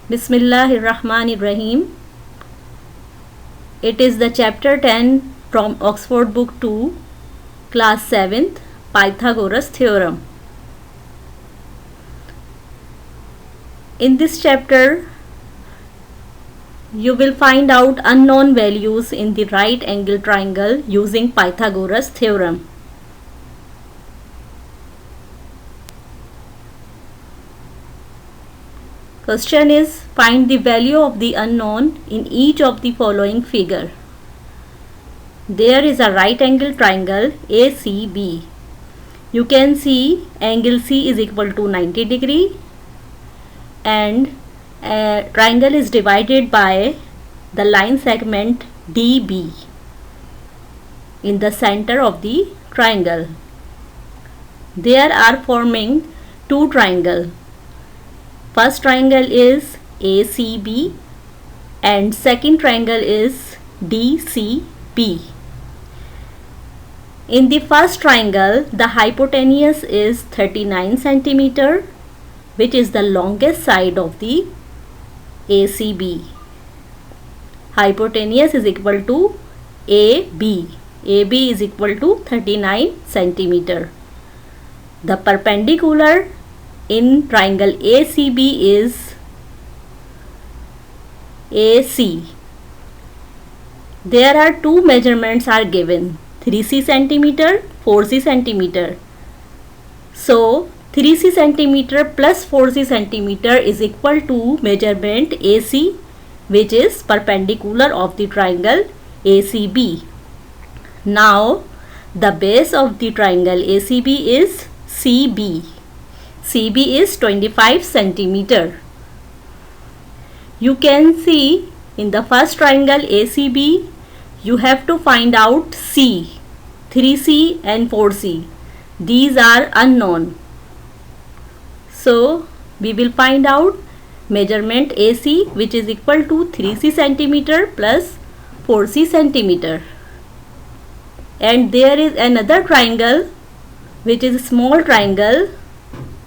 Bismillahirrahmanirrahim. It is the chapter 10 from Oxford Book 2, class 7th, Pythagoras theorem. In this chapter, you will find out unknown values in the right angle triangle using Pythagoras theorem. Question is, find the value of the unknown in each of the following figure. There is a right angle triangle ACB. You can see angle C is equal to 90 degree and a triangle is divided by the line segment DB in the center of the triangle. There are forming two triangles. First triangle is ACB and second triangle is DCB. In the first triangle, the hypotenuse is 39 centimeter, which is the longest side of the ACB. Hypotenuse is equal to AB. AB is equal to 39 centimeter. The perpendicular in triangle ACB is AC. There are two measurements are given, 3c centimeter, 4c centimeter. So 3c centimeter plus 4c centimeter is equal to measurement AC, which is perpendicular of the triangle ACB. Now the base of the triangle ACB is CB. CB is 25 centimeter. You can see in the first triangle ACB, you have to find out C, 3C and 4C. These are unknown. So we will find out measurement AC, which is equal to 3C centimeter plus 4C centimeter. And there is another triangle which is a small triangle,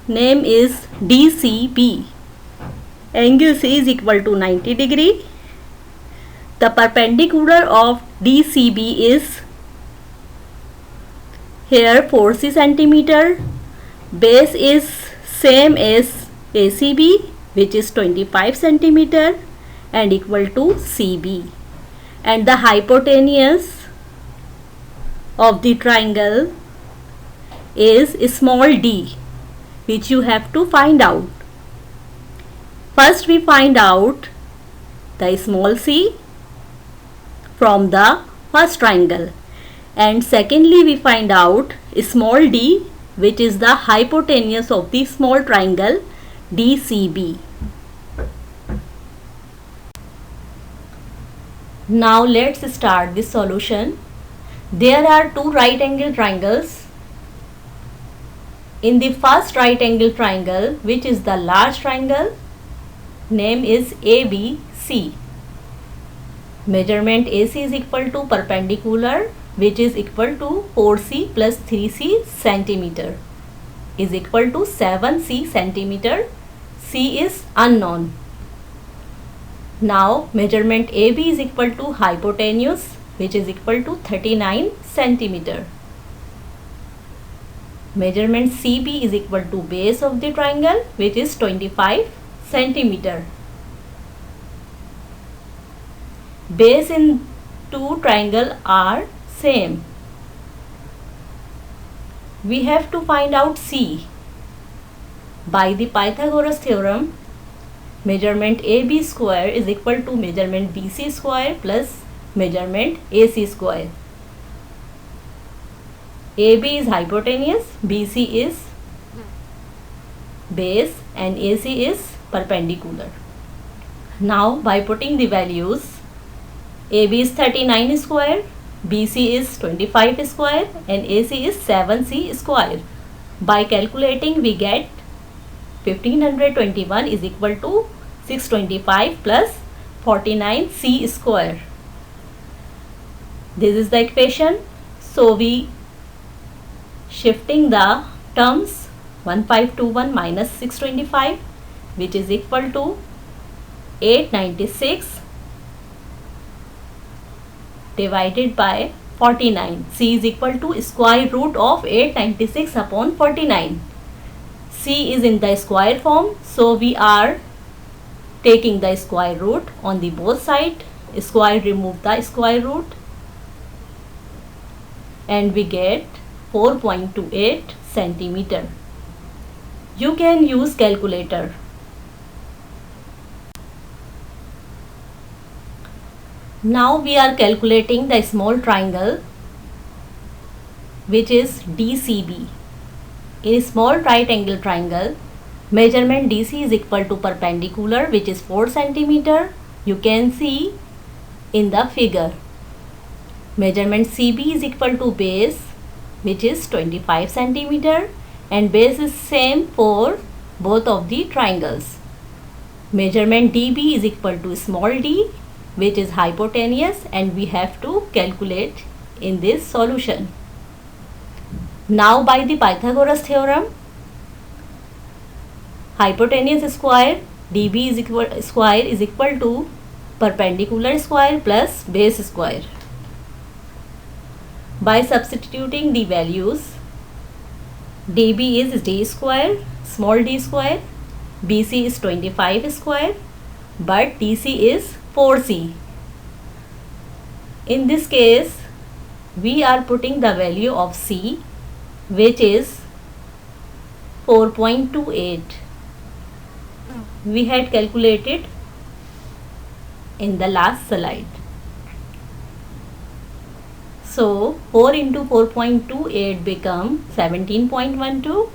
name is DCB. Angle C is equal to 90 degree. The perpendicular of DCB is here 4c centimeter. Base is same as ACB, which is 25 centimeter and equal to CB. And the hypotenuse of the triangle is small d, which you have to find out. First we find out the small c from the first triangle, and secondly we find out small d, which is the hypotenuse of the small triangle DCB. Now let's start the solution. There are two right angle triangles. In the first right angle triangle, which is the large triangle, name is ABC. Measurement AC is equal to perpendicular, which is equal to 4C plus 3C centimeter, is equal to 7C centimeter. C is unknown. Now measurement AB is equal to hypotenuse, which is equal to 39 centimeter. Measurement CB is equal to base of the triangle, which is 25 centimeter. Base in two triangles are same. We have to find out C. By the Pythagoras theorem, measurement AB square is equal to measurement BC square plus measurement AC square. AB is hypotenuse, BC is base and AC is perpendicular. Now by putting the values, AB is 39 square, BC is 25 square and AC is 7C square. By calculating we get 1521 is equal to 625 plus 49C square. This is the equation. So we shifting the terms, 1521 minus 625, which is equal to 896 divided by 49. C is equal to square root of 896 upon 49. C is in the square form, so we are taking the square root on the both side. Square, remove the square root, and we get 4.28 centimeter. You can use calculator. Now we are calculating the small triangle, which is DCB. In a small right angle triangle, measurement DC is equal to perpendicular, which is 4 centimeter. You can see in the figure. Measurement CB is equal to base, which is 25 centimeter, and base is same for both of the triangles. Measurement DB is equal to small d, which is hypotenuse, and we have to calculate in this solution. Now by the Pythagoras theorem, hypotenuse square DB is equal to perpendicular square plus base square. By substituting the values, DB is d square, small d square, BC is 25 square, but DC is 4C. In this case, we are putting the value of C, which is 4.28. We had calculated in the last slide. So 4 into 4.28 become 17.12.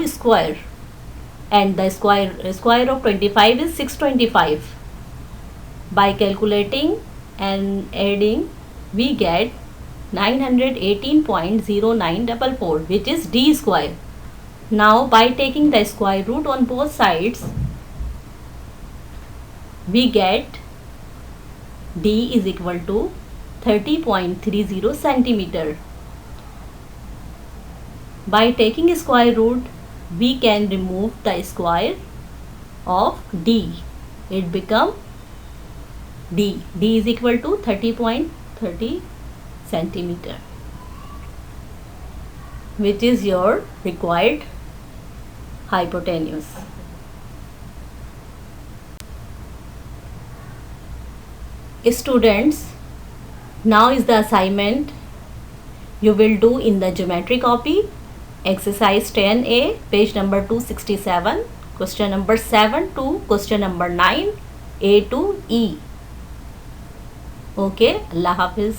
Square, and the square of 25 is 625. By calculating and adding, we get 918.0944, which is d square. Now by taking the square root on both sides, we get d is equal to 30.30 centimeter. By taking square root, we can remove the square of d. It become d. D is equal to 30.30 centimeter, which is your required hypotenuse. Students, now is the assignment you will do in the geometry copy. Exercise 10A, page number 267, question number 7 to question number 9, A to E. Okay, Allah Hafiz.